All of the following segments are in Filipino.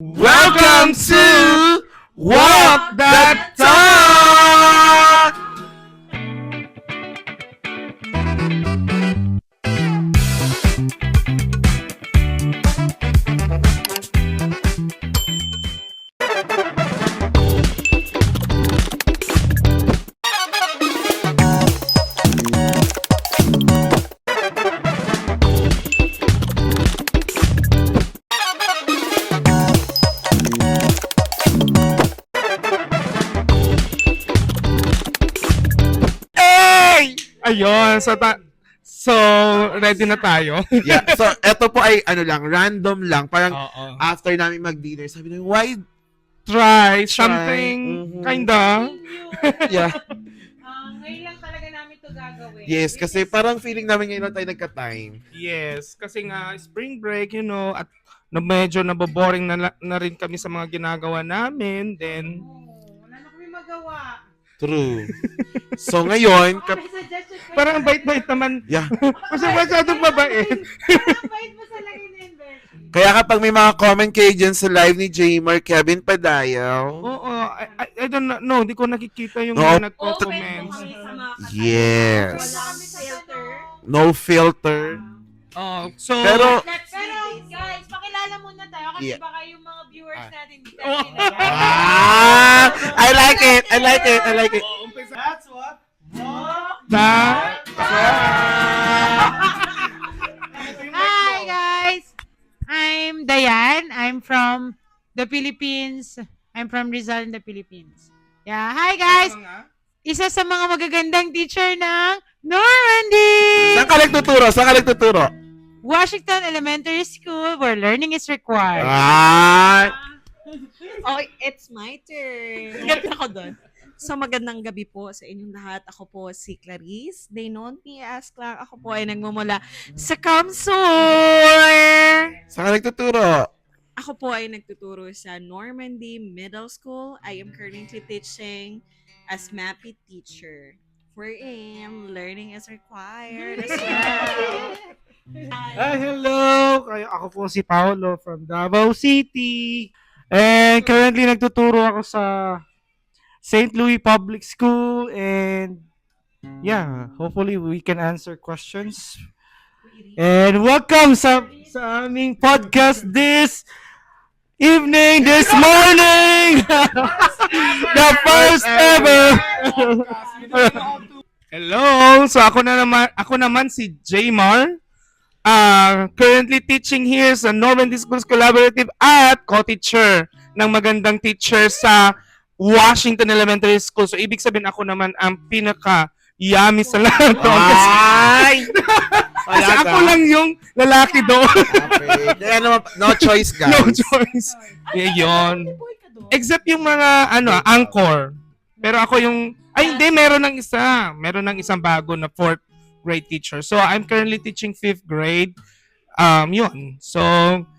Welcome to Walk That Talk! Ayun, so ready na tayo. Yeah. So, eto po ay random lang. Parang Oo. after namin mag-dinner, sabi namin, why? Try something Mhm. kinda. Yeah. Ngayon lang talaga namin to gagawin. Yes, kasi parang feeling namin ngayon lang tayo nagka-time. Yes, kasi nga spring break, at medyo naboboring na rin kami sa mga ginagawa namin. Then, Wala na kami magawa. True. So, ngayon, May suggestion ko. parang ang bait-bait naman. yeah. Kasi masyadong mabait. Ang bait mo sa lagay na invest. Kaya kapag may mga comment kayo dyan sa live ni Jamer, Kevin Padayaw, Oo, I don't know. Hindi ko nakikita yung Oo. mga nagko-comments. Yes. Wala kami sa filter. no filter. Oh, so, Pero, Pero guys, pakilala muna tayo kasi Yeah. baka yung mga viewers natin hindi Oh. tayo kilala. I like it. I like it. I like it. that's what that Hi guys! I'm Dayan. I'm from the Philippines. I'm from Rizal in the Philippines. Yeah, hi guys! Isa sa mga magagandang teacher ng Normandy! Saan ka nagtuturo? Saan ka nagtuturo? Washington Elementary School where learning is required. Oh, it's my turn. Get ako doon. So, magandang gabi po sa inyong lahat. Ako po si Clarice. They know me as Clark. Ako po ay nagmumula sa Kamsur. Saan ka nagtuturo? Ako po ay nagtuturo sa Normandy Middle School. I am currently teaching as MAPI teacher. Wherein learning is required as well. Hello! Ako po si Paolo from Davao City. And currently nagtuturo ako sa St. Louis Public School and hopefully we can answer questions. And welcome sa aming podcast this evening, this morning! The first ever! Hello! So ako naman si Jaymar. Currently teaching here sa Normandy Schools Collaborative at co-teacher ng magandang teacher sa Washington Elementary School. So, ibig sabihin ako naman ang pinaka-yummy sa lahat doon. Ay! Kasi ako lang yung lalaki doon. Okay. Kaya naman, no choice, guys. No choice. Yun. Except yung mga, anchor. Pero ako yung, hindi, meron ng isa. Meron ng isang bago na 4th grade teacher. So, I'm currently teaching 5th grade. Yun. So,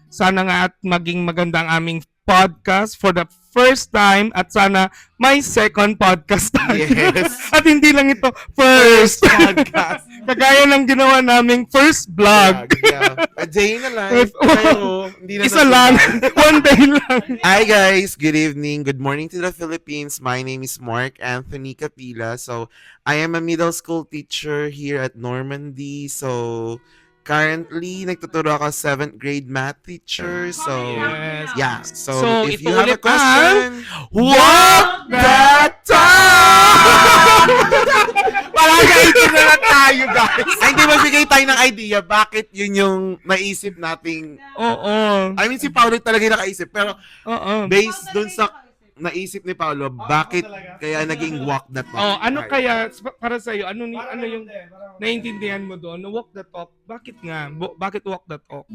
sana nga at maging maganda ang aming podcast for the first time at sana may second podcast tayo. Yes. At hindi lang ito first podcast. Kagaya ng ginawa naming first vlog. Yeah. A day na lang. Pero, hindi na Isa lang. One day lang. Hi guys, good evening, good morning to the Philippines. My name is Mark Anthony Capila. So, I am a middle school teacher here at Normandy. So, currently, nagtuturo ako 7th grade math teacher. So, Yes. yeah. So, if ito you have a ulit question, Walk That Talk! palagay na lang tayo, guys. Ay, hindi magbigay tayo ng idea bakit yun yung naisip nating. Oo. I mean, si Paulo talaga yung nakaisip. Pero, Oo. based dun sa naisip ni Paulo, bakit kaya naging walk that talk? Oh, ano kaya para sa iyo? Ano yung naiintindihan mo doon? No, walk the talk. Bakit nga? Bakit walk the talk?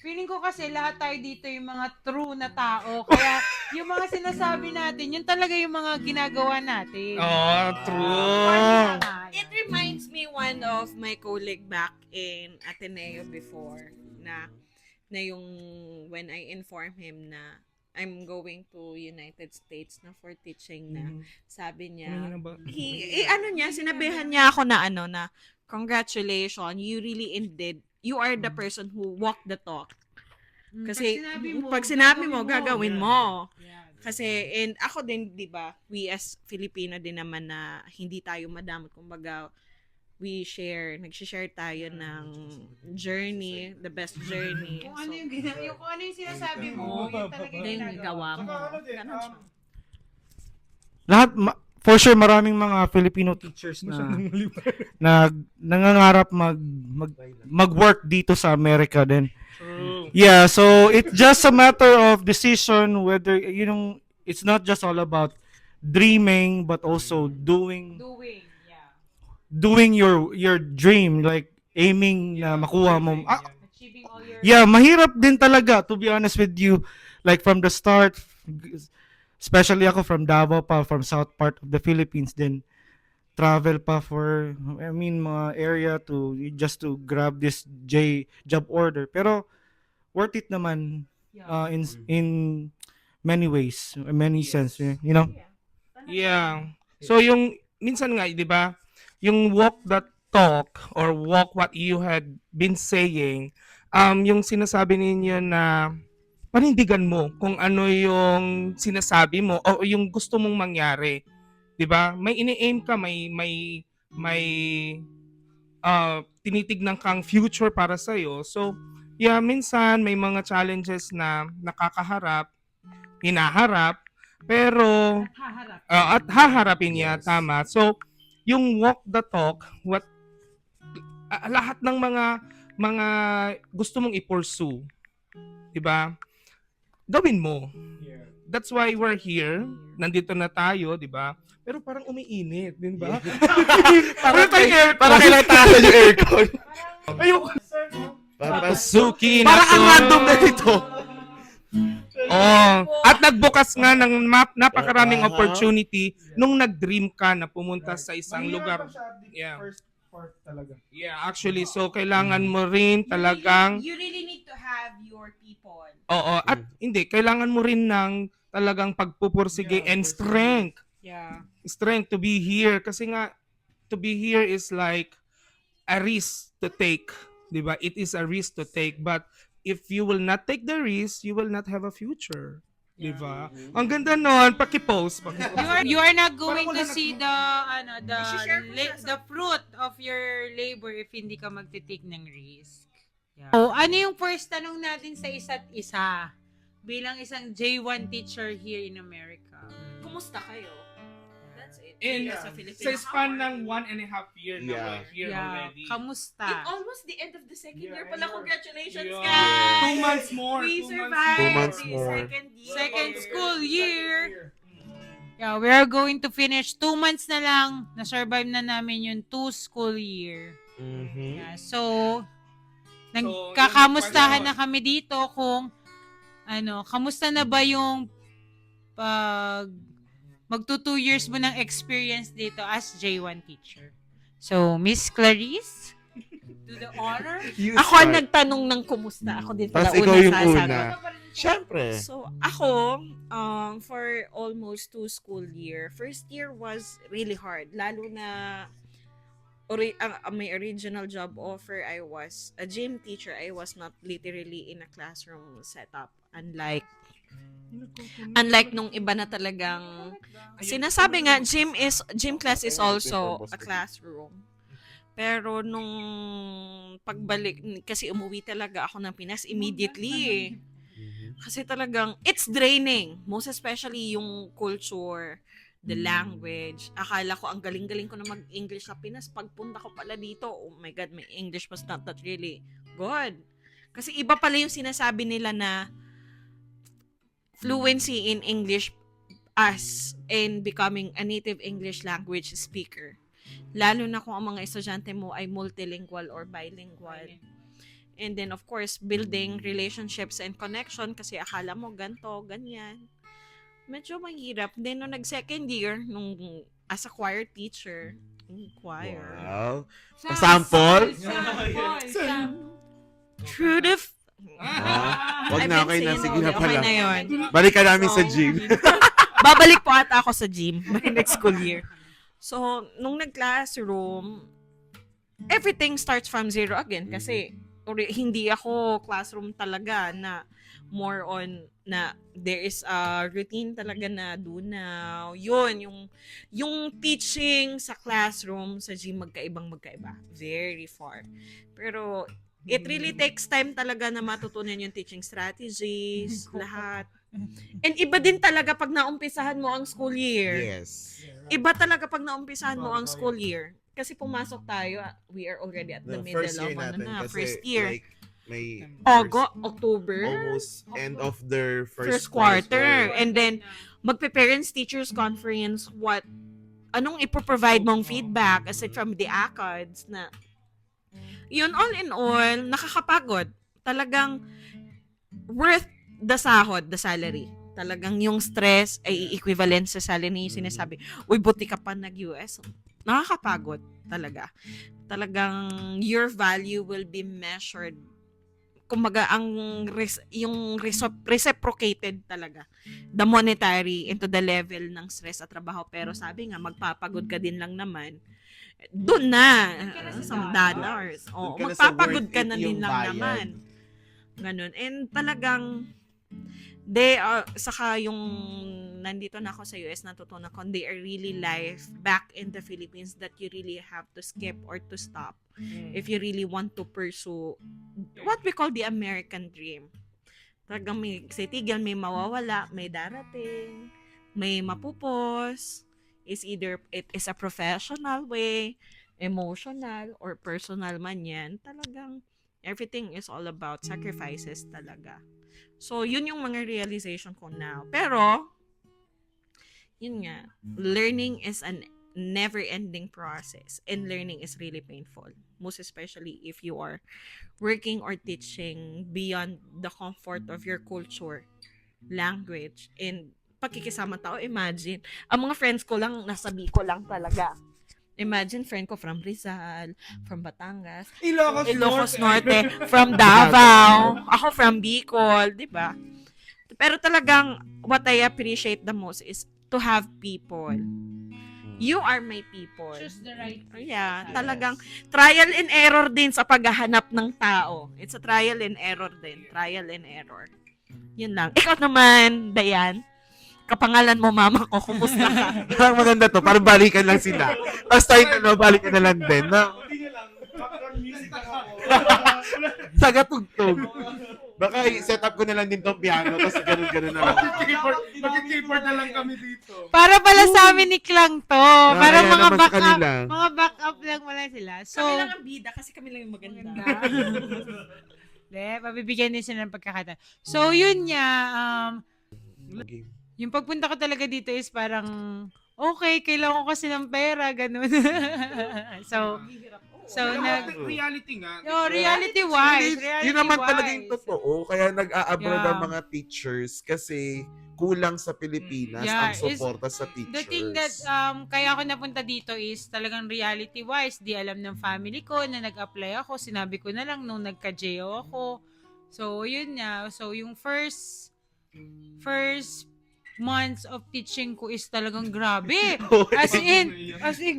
Feeling ko kasi lahat tayo dito yung mga true na tao. Kaya yung mga sinasabi natin, yun talaga yung mga ginagawa natin. Oh, true. It reminds me one of my colleague back in Ateneo before na yung when I inform him na I'm going to United States na for teaching na sabi niya sinabihan niya ako na congratulations, you really indeed, you are the person who walked the talk. Kasi pag sinabi mo, gagawin mo. Yeah. Kasi, and ako din, di ba, we as Filipino din naman na hindi tayo madamot. Kumbaga, nagsishare tayo ng journey, the best journey. Kung ano kung ano yung sinasabi mo, yun talaga yung Yung ginagawa. gawa mo. Ganon siya. Lahat for sure maraming mga Filipino teachers na nangangarap mag-work dito sa Amerika din. True. Yeah, so it's just a matter of decision whether it's not just all about dreaming but also doing your dream, like aiming na makuha mo. Achieving all your Yeah, mahirap din talaga, to be honest with you. Like from the start, especially ako from Davao pa, from south part of the Philippines, then travel pa for, mga area just to grab this job order. Pero worth it naman in many ways, in many sense, you know? Yeah. So yung minsan nga, 'di ba? Yung walk that talk or walk what you had been saying, yung sinasabi ninyo na panindigan mo kung ano yung sinasabi mo o yung gusto mong mangyari. 'Di ba? May ini-aim ka, may tinitignan kang future para sa iyo. So, yeah, minsan may mga challenges na nakakaharap, hinaharap, pero haharap. at haharapin niya, tama. So, yung walk the talk, lahat ng mga gusto mong i-pursue, 'di ba? Gawin mo. That's why we're here. Nandito na tayo, 'di ba? Pero parang umiinit, 'di ba? Parang kailangan taasan yung aircon. Ayun. Papasukin Parang ako. ang random na ito. Oh, at nagbukas nga ng napakaraming opportunity nung nag-dream ka na pumunta sa isang lugar. Yeah. First part talaga. Yeah, actually, so kailangan mo rin talagang You really need to have your people. oo, at hindi kailangan mo rin ng talagang pagpupursige and strength. Yeah. Strength to be here kasi nga to be here is like a risk to take, 'di ba? It is a risk to take, but if you will not take the risk, you will not have a future. 'Di ba? Ang ganda noon, paki-post. You are not going Parang to wala see the fruit of your labor if hindi ka magte-take ng risk. Yeah. Oh, ano yung first tanong natin sa isa't isa bilang isang J1 teacher here in America? Kumusta kayo? That's it. In As a Filipino, sa span how are ng 1.5 year na Yeah. we're here already. Kamusta? It's almost the end of the second year pala. Congratulations, Yeah. guys! 2 months more. We 2 months survived 2 months the more. second year. Second school year. Yeah, we are going to finish 2 months na lang. Na-survive na namin yung 2 school year. Mhm. Yeah, so, nagkakamustahan na kami dito kung kamusta na ba yung pag magto 2 years mo ng experience dito as J1 teacher. So, Miss Clarice, to the honor. Ako ang nagtanong ng kumusta. Ako din pala Tapos ikaw yung sasagot. una. Siyempre. So, ako, for almost 2 school year, first year was really hard. Lalo na my original job offer, I was a gym teacher. I was not literally in a classroom setup. Unlike nung iba na talagang sinasabi nga gym class is also a classroom. Pero nung pagbalik kasi umuwi talaga ako ng Pinas immediately. Kasi talagang it's draining, most especially yung culture, the language. Akala ko ang galing-galing ko na mag-English sa Pinas. Pagpunta ko pala dito, oh my God, my English was not that really good. Kasi iba pala yung sinasabi nila na fluency in English as in becoming a native English language speaker. Lalo na kung ang mga estudyante mo ay multilingual or bilingual. And then, of course, building relationships and connection kasi akala mo ganto, ganyan. Medyo mahirap. Then, nung nag-second year, as a choir teacher, choir. Wow. Sample? True the Wag na, okay na. Sige na Okay pala. na yun. Balikan namin sa gym. Babalik po ata ako sa gym by next school year. So, nung nag-classroom, everything starts from zero again kasi hindi ako classroom talaga na more on na there is a routine talaga na do now. Yun, yung teaching sa classroom, sa gym, magkaiba. Very far. Pero, it really takes time talaga na matutunan yung teaching strategies, lahat. And iba din talaga pag naumpisahan mo ang school year. Yes. Iba talaga pag naumpisahan mo ang school year. Kasi pumasok tayo, we are already at the The middle first year of natin kasi first year. like may October, almost end of their first quarter. And then, magpe-parents teachers conference, anong ipoprovide mong feedback aside from the ACADS na yun, all in all, nakakapagod. Talagang worth the sahod, the salary. Talagang yung stress ay equivalent sa salary. Sinasabi, uy, buti ka pa nag-US. Nakakapagod talaga. Talagang your value will be measured. Kumbaga, yung reciprocated talaga. The monetary into the level ng stress at trabaho. Pero sabi nga, magpapagod ka din lang naman. Doon na. Some dollars. Oo, Doon ka na sa magpapagod worth ka it na yung din lang bayad. naman. Ganun. And talagang, saka yung nandito na ako sa US, natutunan ko, they are really life back in the Philippines that you really have to skip or to stop if you really want to pursue what we call the American dream. Talagang may sitigyan, may mawawala, may darating, may mapupos. Is either it is a professional way, emotional, or personal man yan. Talagang everything is all about sacrifices talaga. So, yun yung mga realization ko now. Pero, yun nga, learning is an never-ending process. And learning is really painful. Most especially if you are working or teaching beyond the comfort of your culture, language, and pakikisama tao. Imagine, ang mga friends ko lang, nasa Bicol lang talaga. Imagine, friend ko from Rizal, from Batangas, Ilocos Norte, from Davao, ako from Bicol, di ba? Pero talagang, what I appreciate the most is to have people. You are my people. Choose the right people. Yeah, talagang trial and error din sa paghahanap ng tao. It's a trial and error din. Trial and error. Yun lang. Ikaw naman, Dayan. Kapangalan mo, mama ko. Kumusta ka? Parang maganda to. Parang balikan lang sila. Tapos tayo balikan na lang din. Na, sagatugtog. Baka i-set up ko na lang din tong piano. Tapos ganun-ganun na lang. Mag-keyboard na lang kami dito. Para pala sa amin ni Klang to. Para Kaya mga naman sa backup. kanila. Mga backup lang wala sila. So, Kami lang ang bida kasi kami lang yung maganda. pabibigyan din sila ng pagkakataon. So, yun nga. Okay. Yung pagpunta ko talaga dito is parang, okay, kailangan ko kasi ng pera, ganun. so, Reality nga. reality-wise. Yun naman talaga yung reality-wise. totoo. Kaya nag-a-abroad Yeah. ang mga teachers kasi kulang sa Pilipinas Yeah, ang suporta sa teachers. The thing that kaya ako napunta dito is talagang reality-wise. Di alam ng family ko na nag-apply ako. Sinabi ko na lang nung nagka-JO ako. So, yun nga. So, yung first months of teaching ko is talagang grabe. As in,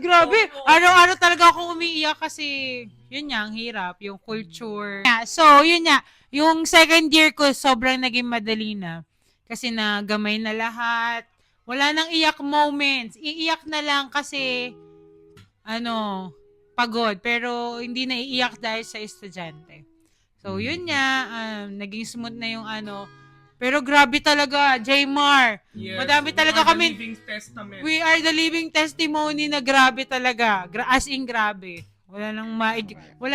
grabe. Araw-araw talaga ako umiiyak kasi, yun nga, ang hirap, yung culture. Yeah, so, yun nga, yung second year ko, sobrang naging madali na. Kasi nagamay na lahat. Wala nang iyak moments. Iiyak na lang kasi, pagod. Pero, hindi na iiyak dahil sa estudyante. So, yun nga, naging smooth na yung pero grabe talaga, Jmar. Yes, Madami talaga we are the kami. living testament. We are the living testimony na grabe talaga. As in grabe. Wala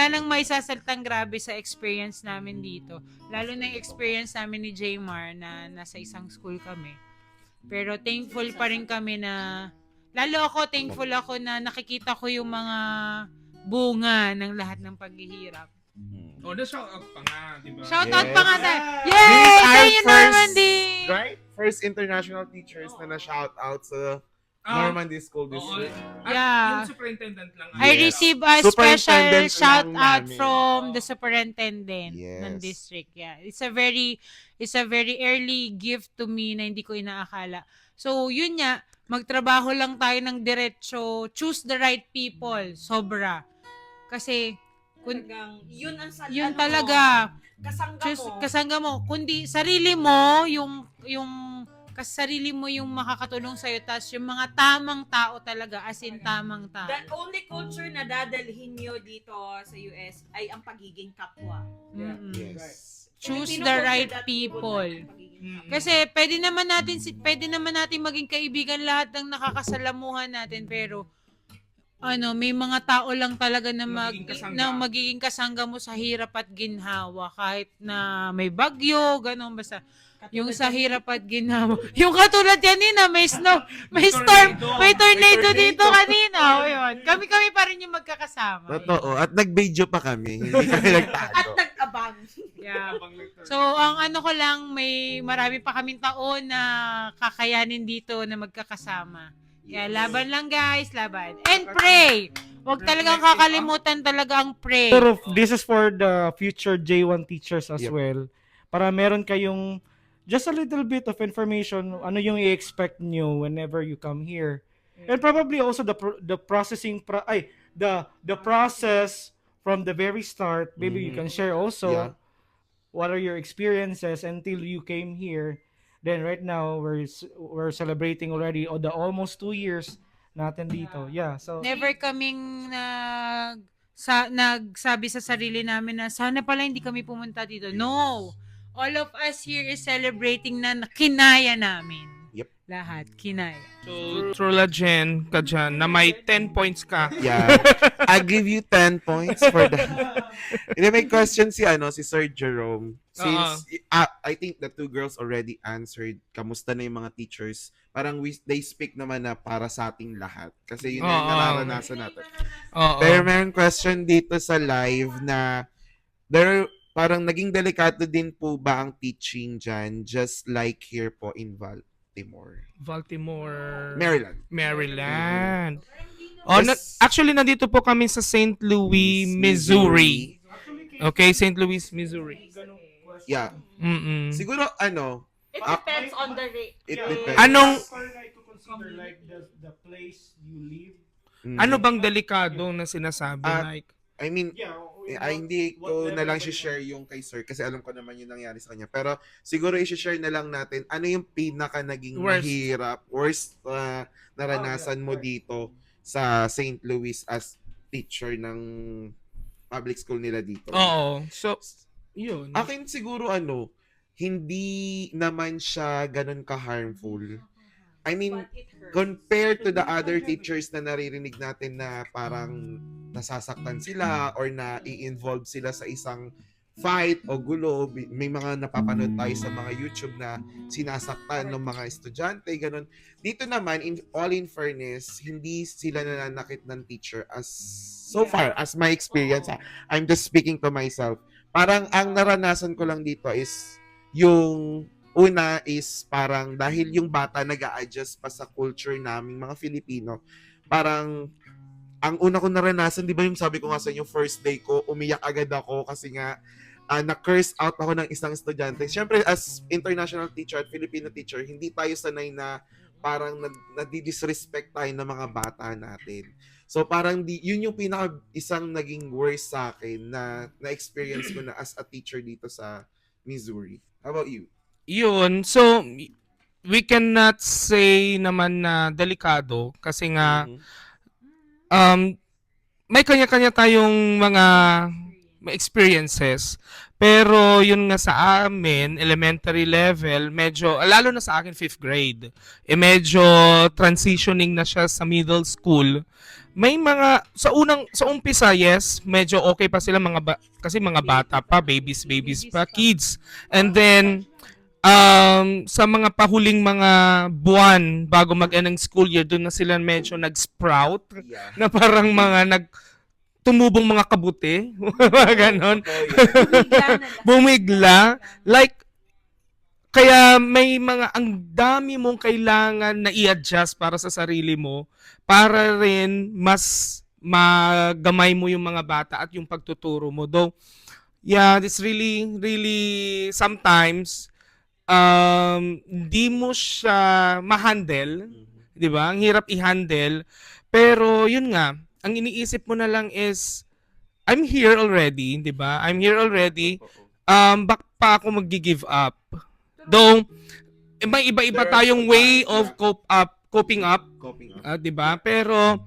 nang maisasaltang grabe sa experience namin dito. Lalo na yung experience namin ni Jmar na nasa isang school kami. Pero thankful pa rin kami thankful ako na nakikita ko yung mga bunga ng lahat ng paghihirap. Oh, shout out pa nga, di ba? Shout out Yes. pa nga tayo. This Yay! is our Thank you, first- Normandy! Right? First international teachers na na-shout out sa Normandy School District. Yeah. Yung superintendent lang. I Yes. receive a special Superintendent shout lang out namin. from the superintendent Yes. ng district. Yeah. It's a very early gift to me na hindi ko inaakala. So, yun nga, magtrabaho lang tayo ng diretso, choose the right people, sobra. Kasi, Talagang, yun ang Yun ano talaga. mo, kasangga Just mo. kasangga mo, kundi sarili mo sarili mo yung makakatulong sa'yo, tas yung mga tamang tao talaga, as in tamang tao. The only culture na dadalhin nyo dito sa US ay ang pagiging kapwa. Mm-mm. Yes. Choose Filipino the culture right that people. would like ang pagiging kapwa. Kasi pwede naman natin maging kaibigan lahat ng nakakasalamuhan natin, pero may mga tao lang talaga na magiging kasangga mo sa hirap at ginhawa, kahit na may bagyo, ganun, basta yung sa hirap at ginhawa. Yung katulad kanina, may snow, may storm, may tornado dito kanina. O yun. Kami pa rin yung magkakasama. Totoo. At nag-video pa kami. Hindi kami At nagtago. nag-abang. Yeah. So, ang ano ko lang, may marami pa kaming taon na kakayanin dito na magkakasama. Kaya laban lang, guys, laban. And pray! Huwag talagang kakalimutan talaga ang pray. Pero this is for the future J1 teachers as Yep. well. Para meron kayong just a little bit of information, ano yung i-expect nyo whenever you come here. And probably also the processing the process from the very start. Maybe you can share also Yeah. what are your experiences until you came here. Then right now we're celebrating already the almost 2 years natin dito. Yeah, so Never kaming nagsabi sa sarili namin na sana pala hindi kami pumunta dito. No! All of us here is celebrating na kinaya namin. Yep. Lahat, kinaya. So, Trula Jen ka dyan, na may 10 points ka. Yeah. I give you 10 points for that. And then may question si Sir Jerome. Since I think the two girls already answered kamusta na yung mga teachers, parang they speak naman na para sa ating lahat. Kasi yun yung nararanasan natin. Oo. Pero meron question dito sa live na parang naging delikado din po ba ang teaching dyan, just like here po in Baltimore, Maryland. Maryland. Oh, Yes. actually, nandito po kami sa St. Louis, Missouri. Okay, St. Louis, Missouri. Yeah. Mm-mm. Siguro It depends on the rate. it depends. Anong- consider like the place you live? Ano bang delikado na sinasabi? Like, I mean, Yeah, hindi ko na lang share yung kay sir kasi alam ko naman yung nangyari sa kanya. Pero siguro i-share na lang natin ano yung pinaka naging worst naranasan mo dito sa St. Louis as teacher ng public school nila dito. oo. So, yun. Akin siguro hindi naman siya ganun ka-harmful. I mean, But it hurts. compared to the other teachers na naririnig natin na parang nasasaktan sila or na i-involve sila sa isang fight o gulo, may mga napapanood tayo sa mga YouTube na sinasaktan ng mga estudyante, ganun. Dito naman, in fairness, hindi sila nananakit ng teacher so far, as my experience. I'm just speaking to myself. Parang ang naranasan ko lang dito is yung una is parang dahil yung bata nag-a-adjust pa sa culture naming mga Filipino, parang ang una ko naranasan, di ba yung sabi ko nga sa inyo, first day ko, umiyak agad ako kasi nga na-curse out ako ng isang estudyante. Siyempre, as international teacher at Filipino teacher, hindi tayo sanay na parang nadi-disrespect tayo ng mga bata natin. So parang yun yung isang naging worst sa akin na-experience ko na as a teacher dito sa Missouri. How about you? Yun. So, we cannot say naman na delikado kasi nga Mhm. may kanya-kanya tayong mga experiences. Pero yun nga sa amin, elementary level, medyo, lalo na sa akin 5th grade, medyo transitioning na siya sa middle school. May mga, sa umpisa, yes, medyo okay pa sila kasi mga bata pa, babies pa, kids. And then, sa mga pahuling mga buwan bago mag-end ng school year, doon na sila medyo nag-sprout Yeah. na parang mga tumubong mga kabuti. Mga ganon. Bumigla. Like, kaya may ang dami mong kailangan na i-adjust para sa sarili mo para rin mas magamay mo yung mga bata at yung pagtuturo mo. Though, yeah, it's really, really sometimes, hindi mo siya ma-handle. Di ba? Ang hirap i-handle. Pero, yun nga, ang iniisip mo na lang is, I'm here already, 'di ba? I'm here already. Bak pa ako mag-give up. Though may iba-iba There are tayong still way times, of coping up, Coping up. 'di ba? Pero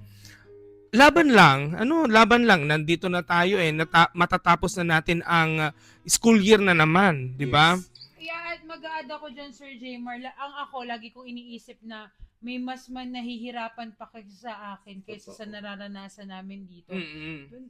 laban lang. Laban lang. Nandito na tayo eh. Matatapos na natin ang school year na naman, 'di ba? Yes. Yeah, at mag-a-add ako dyan, Sir Jmar. Ang ako, lagi kong iniisip na may mas man nahihirapan pa kasi sa akin kaysa sa nararanasan namin dito.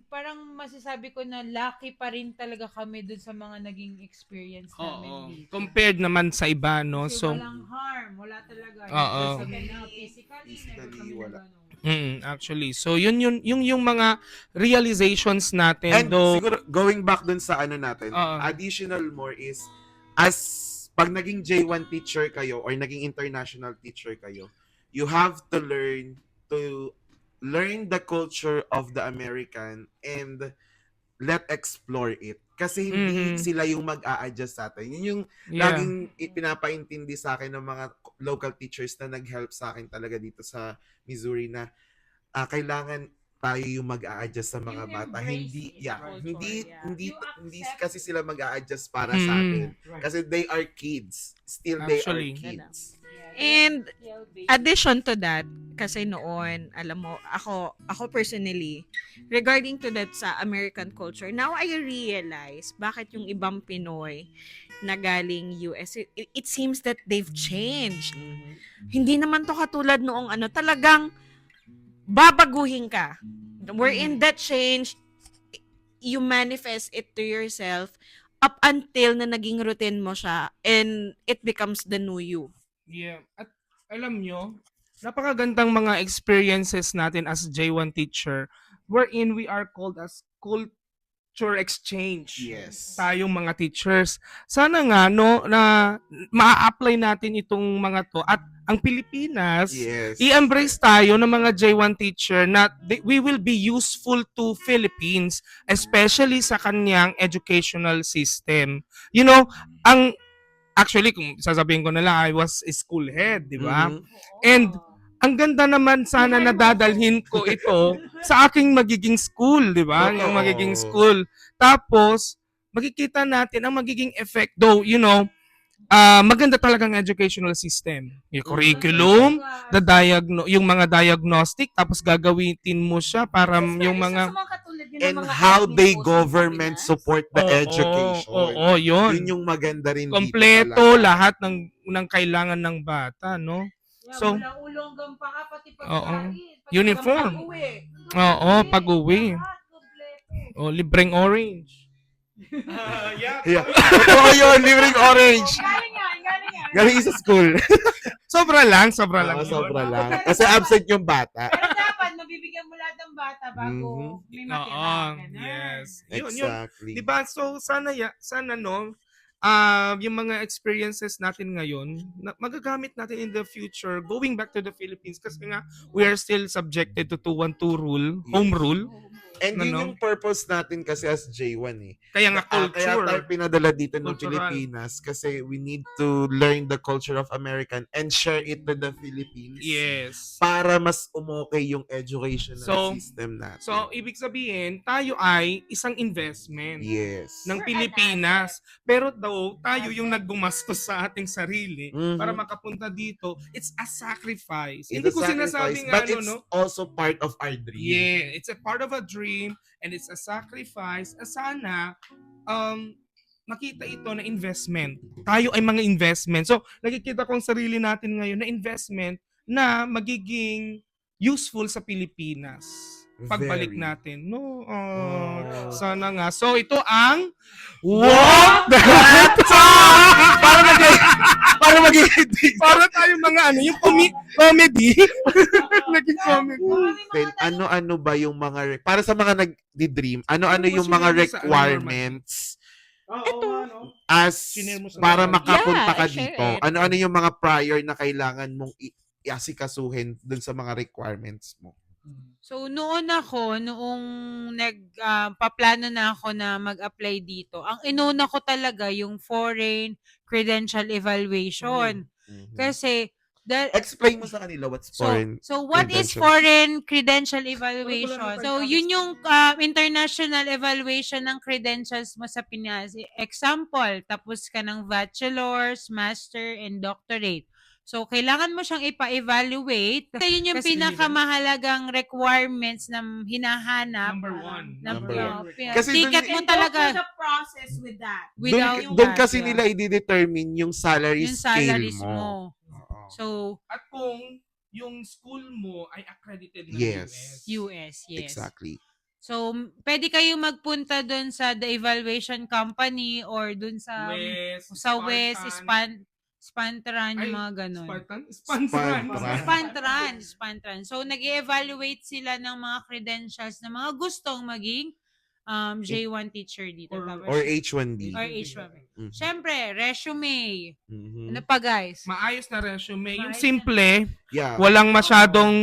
Parang masasabi ko na lucky pa rin talaga kami dun sa mga naging experience namin Oo. dito. Compared naman sa iba, no? Kasi So, walang harm. Wala talaga. Oo. Never kami na physically, never kami wala. na actually. So, yun yung mga realizations natin. And Though, siguro, going back dun sa ano natin, Oo. additional more is, pag naging J1 teacher kayo or naging international teacher kayo, you have to learn the culture of the American and let explore it. Kasi hindi Mhm. sila yung mag-a-adjust sa atin. Yun yung yeah. laging pinapaintindi sa akin ng mga local teachers na nag-help sa akin talaga dito sa Missouri na kailangan tayo yung mag-a-adjust sa mga You bata. embrace Hindi, the culture, hindi, yeah. hindi, You hindi accept- kasi sila mag-a-adjust para sa Mm. atin. Kasi they are kids. Still, they Actually. are kids. And addition to that, kasi noon, alam mo, ako personally, regarding to that sa American culture, now I realize bakit yung ibang Pinoy na galing US, it seems that they've changed. Hindi naman to katulad noong talagang babaguhin ka. Wherein that change, you manifest it to yourself up until na naging routine mo siya and it becomes the new you. Yeah. At alam nyo, napakagandang mga experiences natin as J1 teacher wherein we are called as culture exchange. Yes. Tayong mga teachers. Sana nga no na ma-apply natin itong mga to at ang Pilipinas Yes. i-embrace tayo ng mga J1 teacher na we will be useful to Philippines, especially sa kanyang educational system. You know, actually, kung sasabihin ko na lang, I was a school head, di ba? Mhm. And ang ganda naman sana nadadalhin ko ito sa aking magiging school, di ba? Oo. Yung magiging school. Tapos, makikita natin ang magiging effect. Though, you know, maganda talagang educational system. Yung curriculum, yung mga diagnostic, tapos gagawitin mo siya para yung mga... And how they government support the education. Oo, yun. Yun yung maganda rin Kompleto dito talaga. lahat ng kailangan ng bata, no? So, mula ulo hanggang paa, pati Oo. pagkain. Uniform. Oo, pag-uwi. Oh, libreng orange. Yeah. Totoo yun, libreng orange. Galing yan. Galing sa school. Sobra lang yun. Sobra lang. Kasi absent yung bata. Pero dapat, mabibigyan mo lahat ng bata bago may Oo, matira. Ganun. yes. Yun. Exactly. Diba? So, sana no, yung mga experiences natin ngayon, magagamit natin in the future, going back to the Philippines, kasi nga, we are still subjected to 212 rule, home Yes. rule. And yun Ano? yung purpose natin kasi as J1 eh. Kaya nga Kaya tayo culture. pinadala dito ng Cultural. Pilipinas kasi we need to learn the culture of American and share it to the Philippines. Yes. Para mas umokay yung educational So- system natin. So, ibig sabihin, tayo ay isang investment yes. ng Pilipinas. Pero daw, tayo yung naggumastos sa ating sarili Mhm. para makapunta dito. It's a sacrifice. It's Hindi a ko sacrifice, sinasabing but ano, it's no? also part of our dream. Yeah, it's a part of a dream and it's a sacrifice. Sana makita ito na investment. Tayo ay mga investment. So, nakikita ko ang sarili natin ngayon na investment na magiging useful sa Pilipinas. Pagbalik Very. natin. No, Oh. sana nga. So, ito ang Walk That Talk! para para tayo mga yung comedy. Naging comedy. Then, ano-ano ba yung mga para sa mga nagdi-dream, ano-ano Ano yung ba mga sinare mo sa requirements Ito. as Sinare mo sa para mga- makapunta Yeah, ka I share dito? it. Ano-ano yung mga prior na kailangan mong iasikasuhin dun sa mga requirements mo? So, noong paplano na ako na mag-apply dito, ang inuna ko talaga yung foreign credential evaluation. Mhm. Kasi, Explain mo sa kanila what's foreign. So what is credential. foreign credential evaluation? So yun yung international evaluation ng credentials mo sa Pinas. Example, tapos ka ng bachelor's, master, and doctorate. So kailangan mo siyang ipa-evaluate. Kasi yun yung Kasi pinakamahalagang requirements na hinahanap. Number one. Number Number one. one. Kasi Ticket mo And talaga. go through the process with that. Without Doon that, kasi yeah. nila i-determine yung salary yung scale salaries mo. mo. Oo. So, At kung yung school mo ay accredited ng Yes. US, yes. Exactly. So, pwede kayo magpunta doon sa the evaluation company or doon sa West, West, Spantran, Ay, yung mga ganun. Spantran. So, nag-evaluate sila ng mga credentials ng mga gustong maging J1 teacher dito. Tapos, Or H1B. or H1. Mhm. Siyempre, resume. Mhm. Ano pa, guys? Maayos na resume. Yung Maayos simple, Yeah. walang masyadong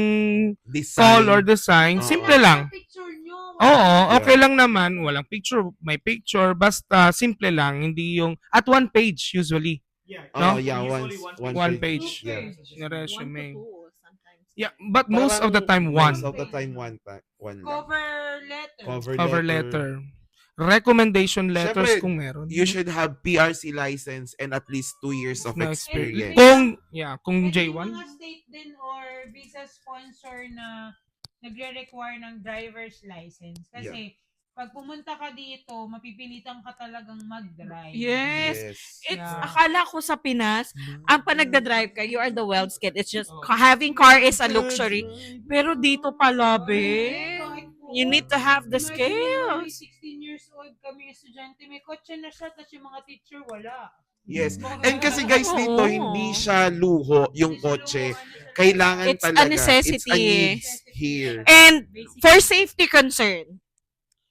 call or design. Oo. Simple lang. Picture nyo. Oo, okay lang naman. Walang picture, may picture. Basta simple lang. Hindi yung, at one page usually. Yeah. Oh, No? yeah, Usually One page. page. Yeah. Na resume. 1 to 2 sometimes. Yeah, but most of the time, one. Most of the time, one lang. Cover letter. Cover letter. Recommendation letters Siyempre, kung meron. You should have PRC license and at least 2 years of No experience. Kung Pwede yung J1. mga state din or visa sponsor na nagre-require ng driver's license. Kasi, pag pumunta ka dito, mapipilitan ka talagang mag-drive. Yes. It's, Yeah. akala ko sa Pinas, ang pa nagda-drive ka, you are the well skilled. It's just, having car is a luxury. Pero dito pala, be, you need to have the skills. 16 years old kami estudyante, may kotse na siya, tapos yung mga teacher wala. Yes. And kasi guys, dito Oo. hindi siya luho yung kotse. Kailangan It's a talaga. necessity. It's a needs here. And for safety concern,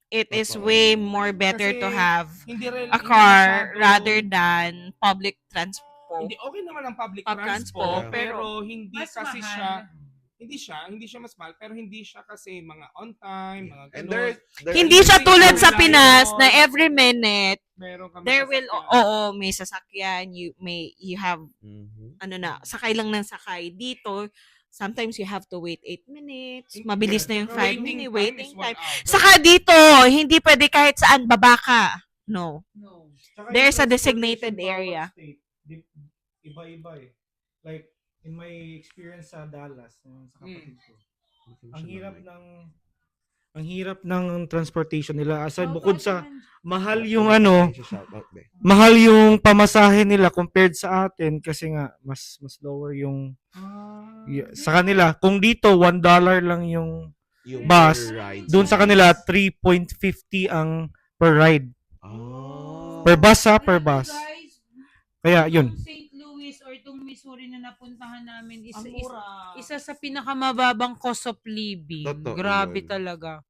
it is Totoo. way more better to Kasi have Hindi a car rather than public transport. Hindi okay naman ang public Pag transport, transport, pero hindi Mas kasi mahal. hindi siya mas mahal, pero hindi siya kasi mga on time, mga And ganun. Hindi siya Kasi tulad sa wala Pinas yun. na every minute Meron kami there will sasakyan. may sasakyan, you have Mhm. sakay lang ng sakay. Dito sometimes you have to wait 8 minutes, mabilis na yung 5 minutes waiting time. Saka dito, hindi pwede kahit saan baba ka. No. No. There's a designated area. Iba-iba eh. Like, in my experience sa Dallas, sa kapatid ko, ang hirap ng transportation nila. Aside bukod sa mahal yung mahal yung pamasahe nila compared sa atin kasi nga mas lower yung sa kanila. Kung dito $1 lang yung Yung bus, rides. doon sa kanila 3.50 ang per ride. Oh. Per bus per bus. Guys, Kaya yun. Itong St. Louis or itong Missouri na napuntahan namin Ang mura. isa sa pinakamababang cost of living. Totoo Grabe yun. talaga.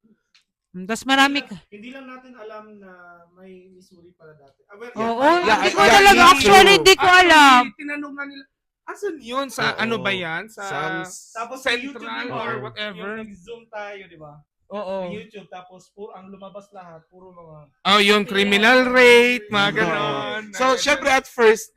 Tapos marami ka. Hindi lang natin alam na may Missouri pala dati. Oo, Yeah, hindi ko yeah, talaga. me too. Actually, hindi ko alam. Tinanong nga nila, asan yun? Sa Oo. ano ba yan? Sa Tapos Central yung- or Oo. whatever? nag-zoom tayo, di ba? Oo. YouTube, tapos ang lumabas lahat, puro mga... Oh, yung criminal rate, mga ganon. So, syempre at first,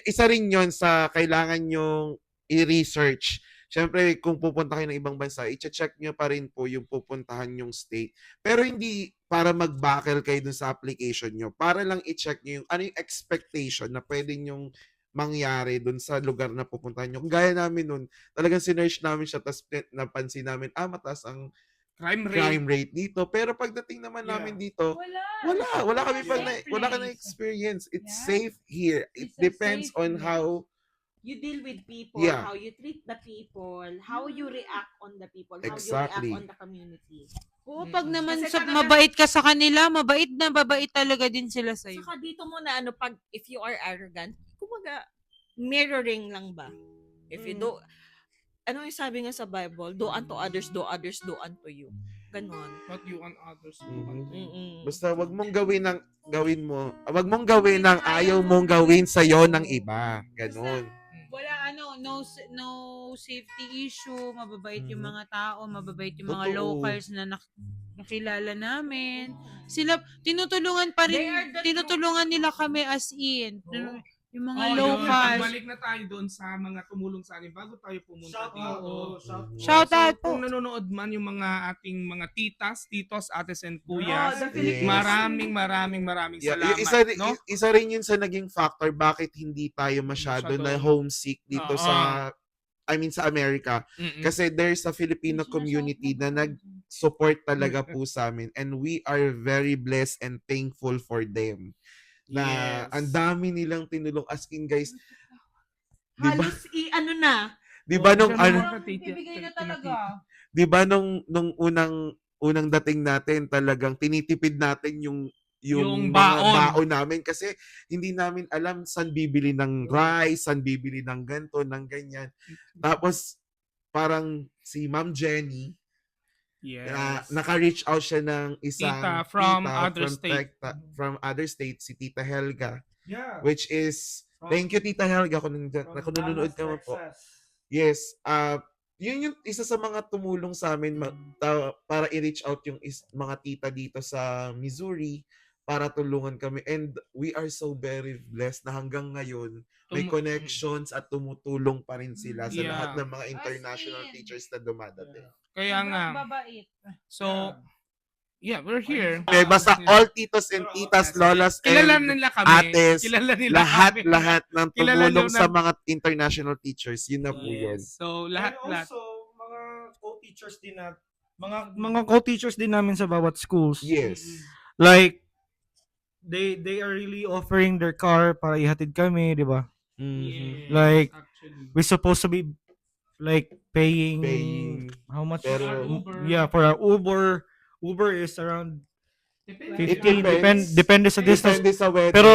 isa rin yon sa kailangan yung i-research. Syempre, kung pupunta kayo ng ibang bansa, i-check nyo pa rin po yung pupuntahan yung state. Pero hindi para mag-buckle kayo dun sa application nyo. Para lang i-check nyo yung ano yung expectation na pwede nyong mangyari dun sa lugar na pupuntahan nyo. Kung gaya namin nun, talagang sinerch namin siya, tapos napansin namin, mataas ang crime rate dito. Pero pagdating naman namin dito, wala kami wala ka na experience. It's Yeah. safe here. It It's a depends safe on place. how You deal with people, Yeah. how you treat the people, how you react on the people, how Exactly. you react on the community. Oo, pag naman Kasi sa, talaga- mabait ka sa kanila, mabait talaga din sila sa'yo. Saka dito mo na pag if you are arrogant, kumaga mirroring lang ba? If you do ano yung sabi nga sa Bible, do unto others, do unto you. Ganon. What you want others to Mhm. Mm-mm. basta wag mong gawin ng ayaw mong gawin sa ng iba. Ganon. Wala no safety issue, mababait yung Mhm. mga tao, mababait yung mga Totoo. locals na nakilala namin. Sila tinutulungan pa rin, They are the tinutulungan nila kami as in. Yung mga Oh, yun. locals. Balik na tayo doon sa mga tumulong sa akin bago tayo pumunta dito. Shout So, out kung po. nanonood man yung mga ating mga titas, titos, ates, and kuyas, Yes. maraming Yeah, salamat. isa, No? isa rin yun sa naging factor bakit hindi tayo masyado na homesick dito Oo. sa America. Mm-mm. Kasi there's a Filipino community na nag-support talaga po sa amin, and we are very blessed and thankful for them. Na Yes. ang dami nilang tinulong, as in guys. Di ba, Halos ano na. di ba nung Bibigay na talaga. di ba nung unang dating natin, talagang tinitipid natin yung mga baon. baon namin kasi hindi namin alam saan bibili ng rice, saan bibili ng ganto, ng ganyan. Tapos parang si Ma'am Jenny, Yes. naka-reach out siya ng isang Tita from tita other state. from other state, si Tita Helga, Yeah. which is, thank you Tita Helga kung nanonood ka mo po. Yes, yun yung isa sa mga tumulong sa amin para i-reach out yung mga tita dito sa Missouri para tulungan kami, and we are so very blessed na hanggang ngayon may connections at tumutulong pa rin sila sa Yeah. lahat ng mga international As in. teachers na dumadating. Kaya nga. Babait. So, yeah, we're here. Okay, basta all titos and titas, lolas, Kilala and nila kami. ates, Kilala nila kami. lahat ng Kilala tumulong nyo sa na- mga international teachers, yun na po yun. Yes. So, lahat. And also, mga co-teachers din na mga co-teachers din namin sa bawat schools. Yes. Like they are really offering their car para ihatid kami, di ba? Mhm. Like, actually. We're supposed to be like paying how much? Pero- Uber. Yeah, for our Uber. Uber is around Depende. 15, depends. depende sa distance. Depende sa weather. Pero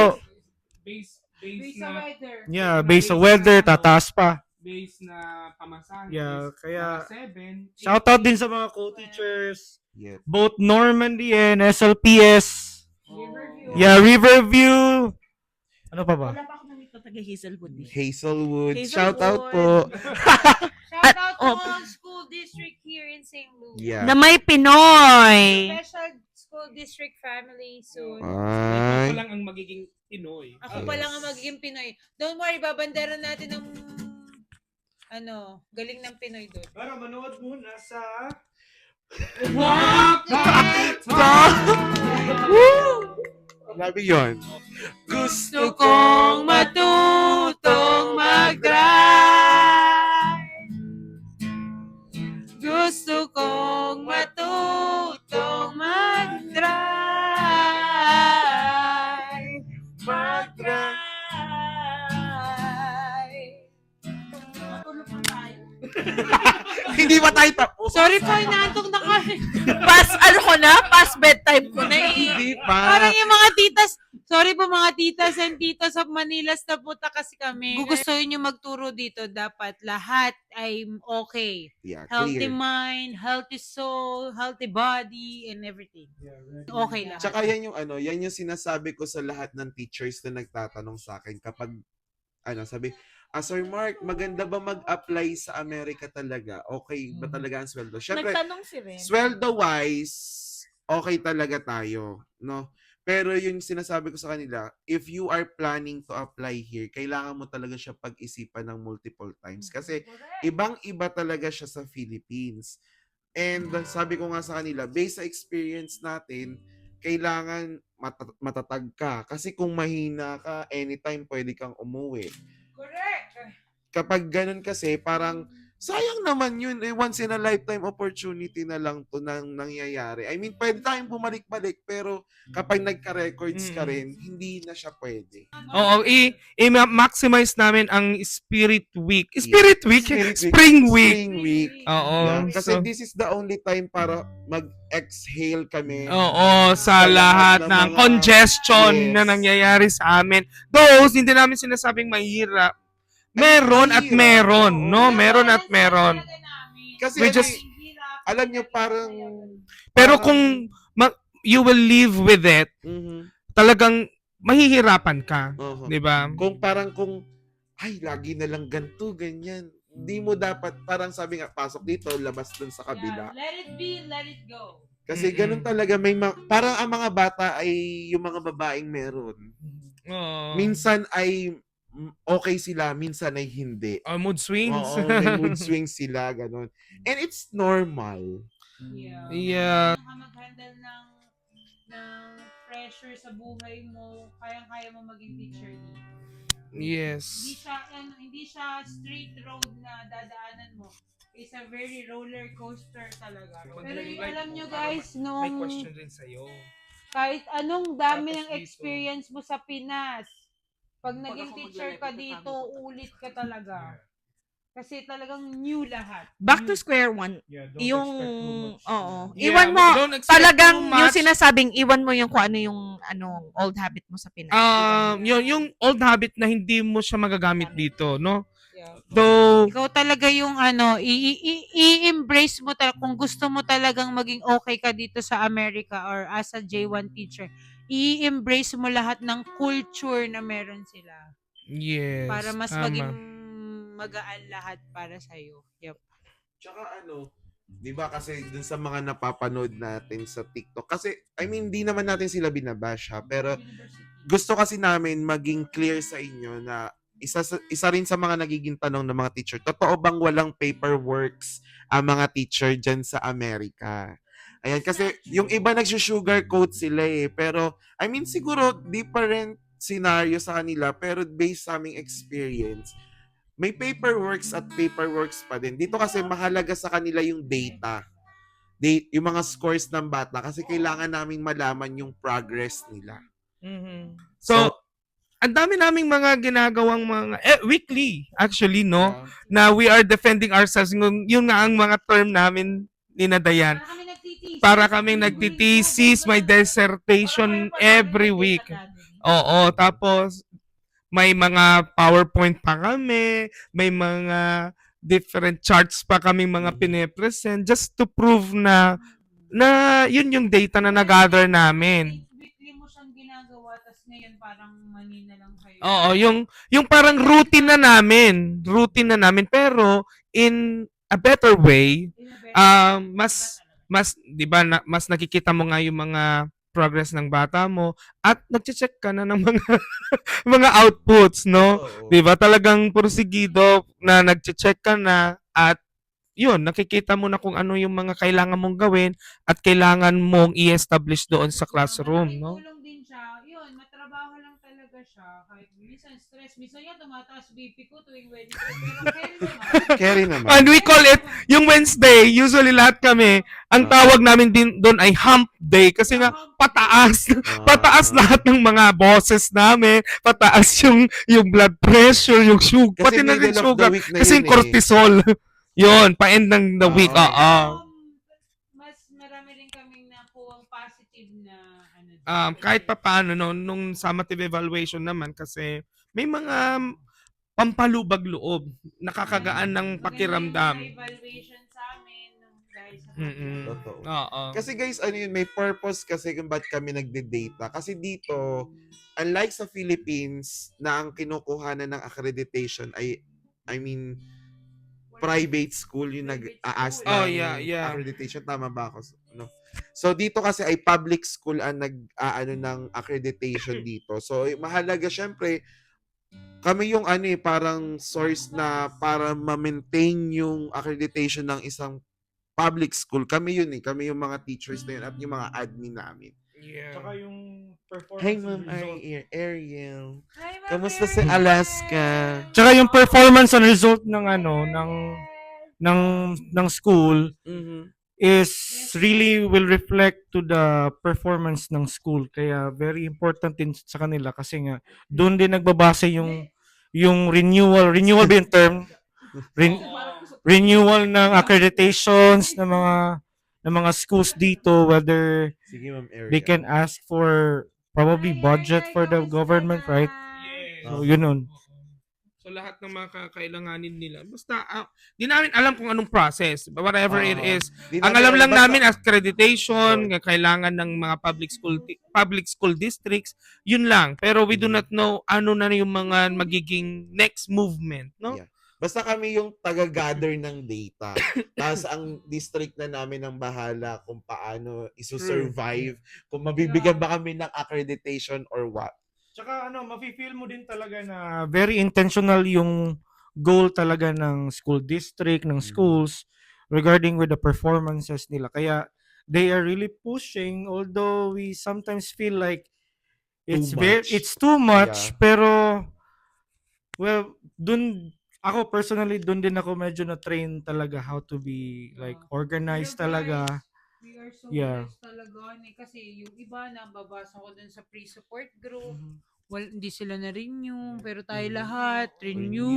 Base Based na, sa weather. yeah, based sa weather, tataas pa. base na pamasahe. Yeah, kaya- 7. Shoutout din sa mga co-teachers, yeah. both Normandy and SLPS. Riverview. Yeah, Riverview. Ano pa ba? Wala pa ako nakita taga Hazelwood. Hazelwood. Hazelwood. Shout out po. Shout out to Oh. all school district here in St. Louis. Yeah. Na may Pinoy. Special school district family soon. Ay. Ito lang ang magiging Pinoy. Ako pa lang ang magiging Pinoy. Don't worry, babandera natin ng galing ng Pinoy doon. Pero manood muna sa Walk that Sabi yun. Gusto kong matutong mag-drive. Gusto kong matutong mag-drive. Hindi ba tayo tapos? Sorry po, inaantok na kami. Past bedtime ko na eh. Hindi pa. Parang yung mga titas, sorry po mga titas and titas of Manila, napunta kasi kami. Gugustuhin nyo magturo dito, dapat lahat ay okay. Yeah, Healthy clear. mind, healthy soul, healthy body, and everything. Okay lahat. Tsaka yan yung sinasabi ko sa lahat ng teachers na nagtatanong sa akin kapag, sabi, Sir Mark, maganda ba mag-apply sa Amerika talaga? Okay ba talaga ang sweldo? Syempre, Nagtanong si Ren. sweldo-wise, okay talaga tayo, no? Pero yung sinasabi ko sa kanila, if you are planning to apply here, kailangan mo talaga siya pag-isipan ng multiple times. Kasi ibang-iba talaga siya sa Philippines. And sabi ko nga sa kanila, based sa experience natin, kailangan matatag ka. Kasi kung mahina ka, anytime pwede kang umuwi. Correct. Kapag ganun kasi, parang sayang naman yun. Once in a lifetime opportunity na lang to nang nangyayari. I mean, pwede tayong bumalik-balik, pero kapag nagka-records ka rin, hindi na siya pwede. Oo, i-maximize namin ang Spirit Week. Spirit Week? Spirit Week. Spring Week. Spring week. Oo. Yeah, kasi So, this is the only time para mag-exhale kami. oo, sa lahat ng mga- congestion Yes. na nangyayari sa amin. Though, hindi namin sinasabing mahirap. Meron at meron, no? Meron at meron. Kasi We just- alam nyo, parang... Pero kung you will live with it, Mhm. talagang mahihirapan ka. Oo. Di ba? Kung ay, lagi na lang ganito, ganyan. Hindi mo dapat, parang sabi nga, pasok dito, labas dun sa kabila. Let it be, let it go. Kasi Mm-mm. ganun talaga, parang ang mga bata ay yung mga babaeng meron. Oo. Minsan ay okay sila, minsan ay hindi. Mood swings. Oo, may mood swings sila, ganun. And it's normal. Yeah. Yeah. Kaya ka mag-handle ng pressure sa buhay mo, kayang-kaya mo maging teacher dito. Yes. Hindi siya straight road na dadaanan mo. It's a very roller coaster talaga. Pero yung alam nyo guys, May nung question rin sa'yo. kahit anong dami Tapos ng dito. experience mo sa Pinas, pag naging teacher ka dito, ulit ka talaga. Kasi talagang new lahat. Back to New. square one. Yung Oo. Yeah, Iwan mo, don't expect talagang too yung much. sinasabing, iwan mo yung kung ano yung old habit mo sa Pinas. Iwan mo. Yung old habit na hindi mo siya magagamit dito, no? Yeah. So, Ikaw talaga yung i-embrace mo talaga kung gusto mo talagang maging okay ka dito sa America or as a J1 teacher. I-embrace mo lahat ng culture na meron sila yes. para mas tama. maging magaan lahat para sa iyo. Yep. Tsaka 'di ba kasi dun sa mga napapanood natin sa TikTok, kasi I mean, di naman natin sila binabash ha, pero gusto kasi namin maging clear sa inyo na isa rin sa mga nagiging tanong ng mga teacher, totoo bang walang paperworks ang mga teacher dyan sa Amerika? Ayan, kasi yung iba nagsusugarcoat sila pero I mean, siguro different scenario sa kanila, pero based sa aming experience, may paperworks at paperworks pa din. Dito kasi mahalaga sa kanila yung data. Yung mga scores ng bata, kasi kailangan naming malaman yung progress nila. Mhm. So, ang dami naming mga ginagawang mga weekly actually, no? Na we are defending ourselves. Yun nga ang mga term namin ni Nadayan. Para kaming nagtitisis, may dissertation every week. Oo, tapos may mga PowerPoint pa kami, may mga different charts pa kami mga pine-present just to prove na yun yung data na nag-gather namin. Weekly mo siyang ginagawa, tapos ngayon parang mani na lang kayo. Oo, yung parang routine na namin pero in a better way, mas 'di ba mas nakikita mo nga yung mga progress ng bata mo at nagche-check ka na ng mga mga outputs, no? Oo. 'Di ba? Talagang porsigido na nagche-check ka na at yun, nakikita mo na kung ano yung mga kailangan mong gawin at kailangan mong i-establish doon sa classroom, no? Malaking tulong din siya. Yun, matrabaho lang talaga siya. Kahit minsan stress. Minsan yan, tumataas BP ko tuwing Wednesday. Pero carry naman. Carry naman. And we call it, yung Wednesday, usually lahat kami, ang tawag namin din doon ay hump day kasi nga pataas. Pataas lahat ng mga boses namin, pataas yung blood pressure, yung sugar, Kasi pati na rin middle of the sugar, week na kasi yun yung cortisol. Yun, pa-end ng the week. Oo. Mas marami rin kaming nakuwang positive na Kahit pa paano, no, nung summative evaluation naman kasi may mga pampalubag loob, nakakagaan ng pakiramdam. evaluation sa amin dahil sa Totoo. Oo. Kasi guys, may purpose kasi kung ba't kami nagde-data. Kasi dito, unlike sa Philippines, na ang kinukuhanan ng accreditation ay, I mean, private school yung nag-a-ask Oh, ng yeah. accreditation. Tama ba ako? No. So, dito kasi ay public school ang nag-aano ng accreditation dito. So, mahalaga syempre, kami yung parang source na para ma-maintain yung accreditation ng isang public school. Kami yun Kami yung mga teachers na yun at yung mga admin namin. Yeah. Tsaka yung performance Hey, Ma'am result. Ariel. Hi, Ma'am Kamusta si Ariel! Alaska? Tsaka yung performance and result ng ng school is really will reflect to the performance ng school. Kaya very important din sa kanila kasi nga doon din nagbabase yung renewal ba yung term? Renewal ng accreditations ng mga schools dito, whether Sige, Ma'am Ariel. they can ask for probably budget for the government, right? So yun nun. So lahat ng mga kakailanganin nila. Basta di namin alam kung anong process, but whatever it is. Di Ang namin alam lang basta- namin accreditation, kailangan ng mga public school districts, yun lang. Pero we do not know ano na yung mga magiging next movement, no? Yeah. Basta kami yung taga-gather ng data. Tapos ang district na namin ang bahala kung paano isu-survive, kung mabibigyan ba kami ng accreditation or what. Tsaka mafe-feel mo din talaga na very intentional yung goal talaga ng school district, ng schools regarding with the performances nila. Kaya they are really pushing, although we sometimes feel like Much. it's too much, Yeah. pero well, dun ako personally dun din ako medyo na train talaga how to be like organized talaga. We are so Yeah. blessed talaga kasi yung iba nababasa ko dun sa pre-support group. Hindi sila na-renew, pero tayo lahat, renew.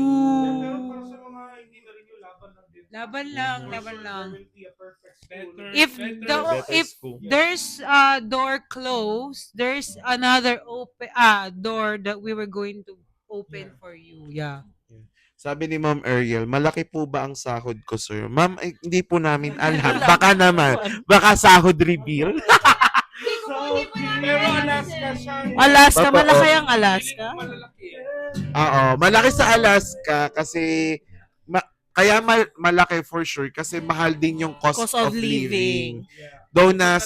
Pero para sa mga hindi na rin yung laban lang din. Laban lang, For laban sure, lang. there will be a perfect school. If Better if school. there's a door closed, there's another door that we were going to open Yeah. for you. Yeah. Sabi ni Ma'am Ariel, malaki po ba ang sahod ko, sir? Ma'am, hindi po namin alam. Baka naman. Baka sahod reveal. Pero Alaska siya. Alaska, Totoo. malaki ang Alaska. Malalaki. Oo, malaki sa Alaska kasi malaki for sure kasi mahal din yung cost of living. Though na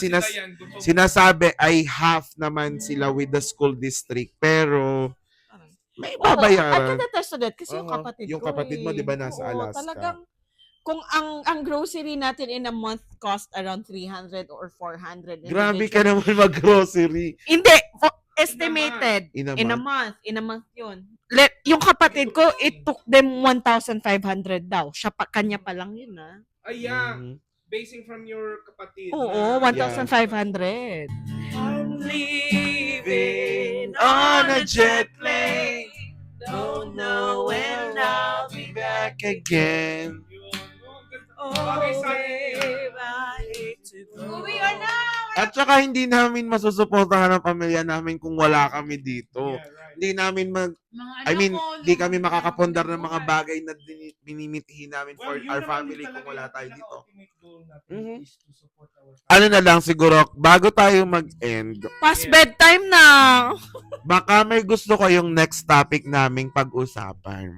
sinasabi ay half naman sila with the school district pero may I babayaran. can attest to that kasi yung Oo, kapatid yung ko kapatid mo, di ba, nasa Oo, Alaska? Talagang, kung ang grocery natin in a month cost around 300 or 400. Grabe ka naman mag-grocery. Hindi, estimated. In a In a month. month. In a month yun. Yung kapatid ko, it took them 1,500 daw. Kanya pa lang yun, ah. Ay, yeah. Mhm. Basing from your kapatid. Oo, 1,500. I'm leaving on a jet plane. Don't know when I'll be back again. Bagay sa Uwi na! At saka hindi namin masusuportahan ang pamilya namin kung wala kami dito. Hindi namin di kami makakapundar ng mga bagay na binimitihin namin for our family kung wala tayo dito. Mhm. Ano na lang siguro, bago tayo mag-end, Past bedtime na. baka may gusto kayong next topic naming pag-usapan.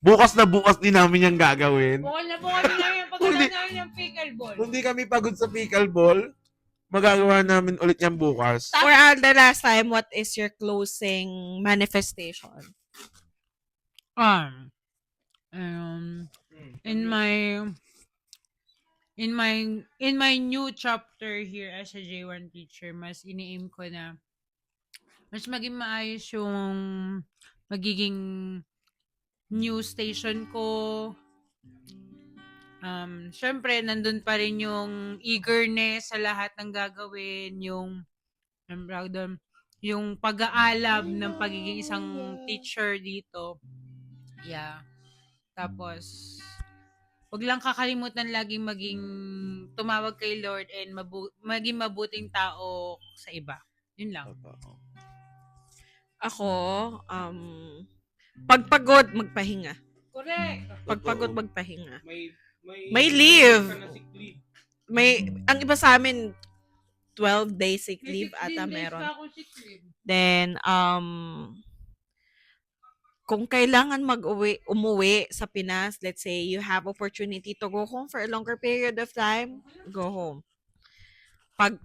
Bukas na bukas din namin yung gagawin. Bukal na bukal na yung pagkakas namin ng pickleball. Kung di kami pagod sa pickleball, magagawa namin ulit yan bukas. For the last time, what is your closing manifestation? Um, in my new chapter here as a J1 teacher, mas ini-aim ko na mas maging maayos yung magiging new station ko. Syempre, nandun pa rin yung eagerness sa lahat ng gagawin, yung pag-aalab ng pagiging isang teacher dito. Yeah. Tapos, wag lang kakalimutan laging maging tumawag kay Lord and maging mabuting tao sa iba. Yun lang. Ako, pagpagod, magpahinga. Correct. Pagpagod, magpahinga. May leave. ka na sick leave. Ang iba sa amin, 12 days sick leave ata meron. Then, kung kailangan umuwi sa Pinas, let's say you have opportunity to go home for a longer period of time, go home.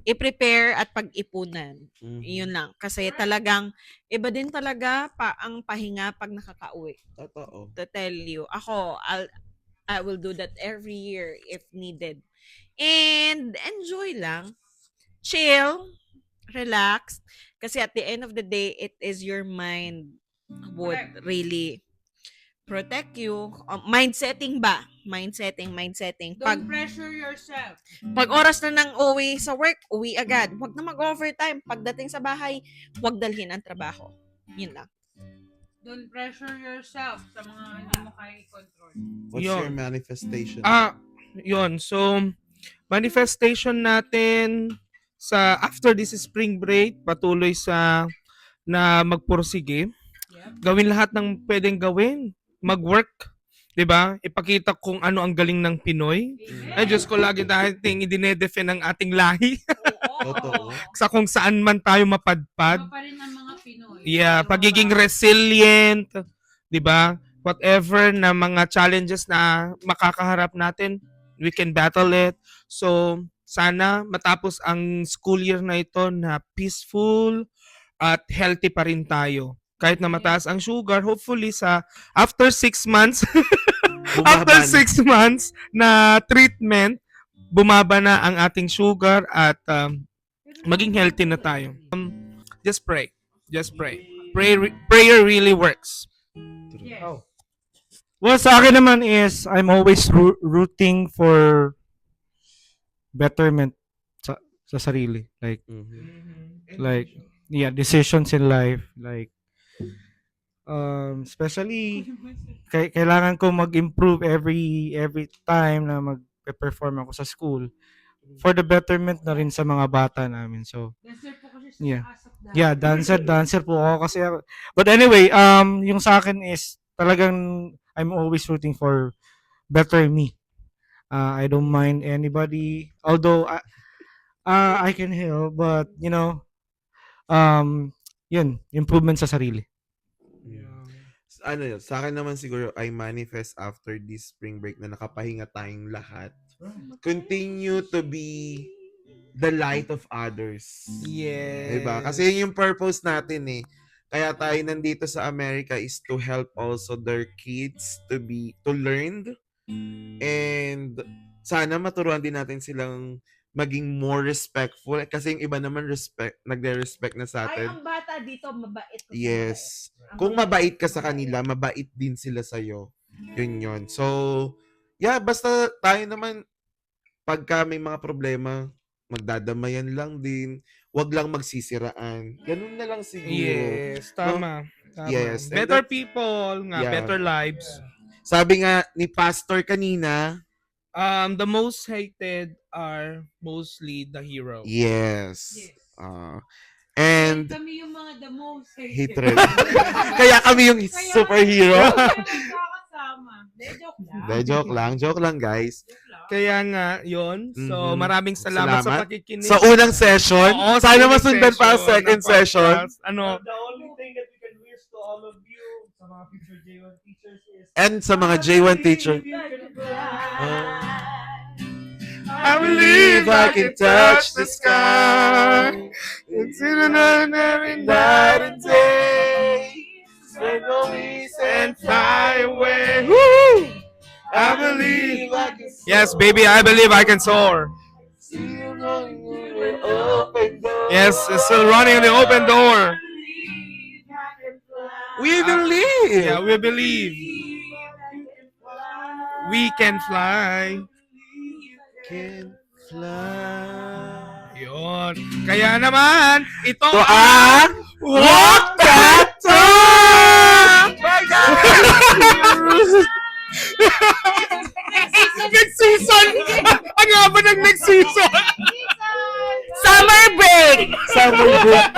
I-prepare at pag-ipunan. Yun lang. Kasi talagang, iba din talaga ang pahinga pag nakakauwi. Totoo. To tell you. Ako, I will do that every year if needed. And enjoy lang. Chill. Relax. Kasi at the end of the day, it is your mind would really protect you. Mindsetting ba? Mindsetting. Don't pressure yourself. Pag oras na ng uwi sa work, uwi agad. Huwag na mag-overtime. Pagdating sa bahay, huwag dalhin ang trabaho. Yun lang. Don't pressure yourself sa mga hindi mo kaya i-control. What's Yun. your manifestation? Yun. So, manifestation natin sa after this spring break, patuloy na magpursige. Yep. Gawin lahat ng pwedeng gawin. Mag-work. 'Di ba? Ipakita kung ano ang galing ng Pinoy. Ay, Diyos ko, lagi nating idinedefend ang ating lahi Totoo. sa kung saan man tayo mapadpad. Iba pa rin ang mga Pinoy. Yeah, pagiging resilient, 'di ba? Whatever na mga challenges na makakaharap natin, we can battle it. So, sana matapos ang school year na ito na peaceful, at healthy pa rin tayo. Kahit na mataas ang sugar, hopefully after 6 months, after Bumaba na. 6 months na treatment, bumaba na ang ating sugar at maging healthy na tayo. Just pray. Just pray. Prayer really works. Oh. Well, sa akin naman is, I'm always rooting for betterment sa sarili. Like, yeah, decisions in life. Like, especially, kailangan ko mag-improve every time na mag-perform ako sa school for the betterment na rin sa mga bata namin. So, yeah. Yeah, dancer po ako kasi but anyway, yung sa akin is talagang I'm always rooting for better me. I don't mind anybody, although I can help, but yun, improvement sa sarili. Ano yun, sa akin naman siguro I manifest after this spring break na nakapahinga tayong lahat. Continue to be the light of others. Yes. Diba? Kasi yun yung purpose natin eh. Kaya tayo nandito sa America is to help also their kids to learn, and sana maturuan din natin silang maging more respectful kasi yung iba naman nagre-respect na sa Ay, atin. ang bata dito, mabait. Yes. Kung mabait ka sa kanila, mabait din sila sa'yo. Yun. So, yeah, basta tayo naman, pagka may mga problema, magdadamayan lang din. Wag lang magsisiraan. Ganun na lang siguro. Yes, tama. Tama. Yes, and Better people nga, Yeah. better lives. Sabi nga ni Pastor kanina, The most hated are mostly the hero. yes. And Kami yung mga the most hatred. Kaya kami yung superhero. Magkakasama. Joke lang guys. Kaya nga, yon. So, Mhm. maraming salamat sa Salamat. pakikinig. Sa unang session, Oo, sana unang masundan pa ang session second ng session. podcast. Ano? The only thing that we can wish to all of you, sa mga future J1 teachers is, And sa mga J1 teacher, I believe I can touch the sky. It's in every night and day. Spread the wings And fly away. Woo! I believe. Yes, baby, I believe I can soar. Yes, it's still running in the open door. We believe. Yeah, we believe. We can fly. Can fly. Yun. Kaya naman, ito To ang Walk That Talk! Next season! Ang haba ng next season! Summer break! Summer break.